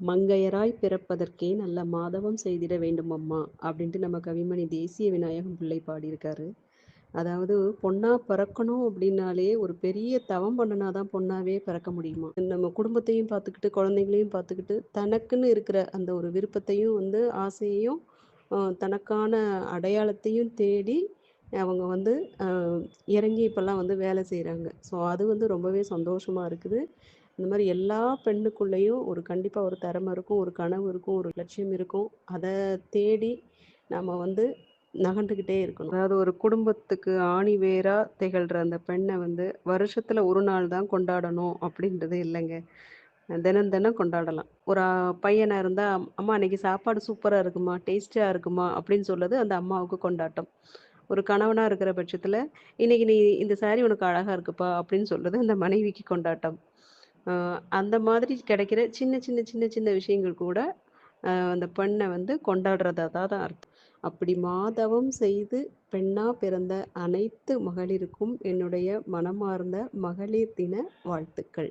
மங்கையராய் பிறப்பதற்கே நல்ல மாதவம் செய்திட வேண்டும் அம்மா அப்படின்ட்டு நம்ம கவிமணி தேசிய விநாயகம் பிள்ளை பாடியிருக்காரு. அதாவது பொண்ணா பிறக்கணும் அப்படின்னாலே ஒரு பெரிய தவம் பண்ணுனாதான் பொண்ணாவே பிறக்க முடியுமா. நம்ம குடும்பத்தையும் பார்த்துக்கிட்டு குழந்தைங்களையும் பார்த்துக்கிட்டு தனக்குன்னு இருக்கிற அந்த ஒரு விருப்பத்தையும் ஆசையையும் தனக்கான அடையாளத்தையும் தேடி அவங்க இறங்கி இப்போல்லாம் வேலை செய்கிறாங்க. ஸோ அது ரொம்பவே சந்தோஷமாக இருக்குது. இந்த மாதிரி எல்லா பெண்ணுக்குள்ளேயும் கண்டிப்பாக ஒரு திறமை இருக்கும், ஒரு கனவு இருக்கும், ஒரு லட்சியம் இருக்கும். அதை தேடி நம்ம நகண்டுக்கிட்டே இருக்கணும். அதாவது ஒரு குடும்பத்துக்கு ஆணி வேரா திகழ்கிற அந்த பெண்ணை வருஷத்தில் ஒரு நாள் தான் கொண்டாடணும் அப்படின்றது இல்லைங்க. தினம் தினம் கொண்டாடலாம். ஒரு பையனாக இருந்தால் அம்மா அன்னைக்கு சாப்பாடு சூப்பராக இருக்குமா, டேஸ்டியாக இருக்குமா அப்படின்னு சொல்லுது அந்த அம்மாவுக்கு கொண்டாட்டம். ஒரு கணவனாக இருக்கிற பட்சத்தில் இன்னைக்கு நீ இந்த saree உனக்கு அழகாக இருக்குப்பா அப்படின்னு சொல்றது அந்த மனைவிக்கு கொண்டாட்டம். அந்த மாதிரி கிடைக்கிற சின்ன சின்ன சின்ன சின்ன விஷயங்கள் கூட அந்த பெண்ணை கொண்டாடுறதா தான் அர்த்தம். அப்படி மாதவம் செய்து பெண்ணா பிறந்த அனைத்து மகளிருக்கும் என்னுடைய மனமார்ந்த மகளிர் தின வாழ்த்துக்கள்.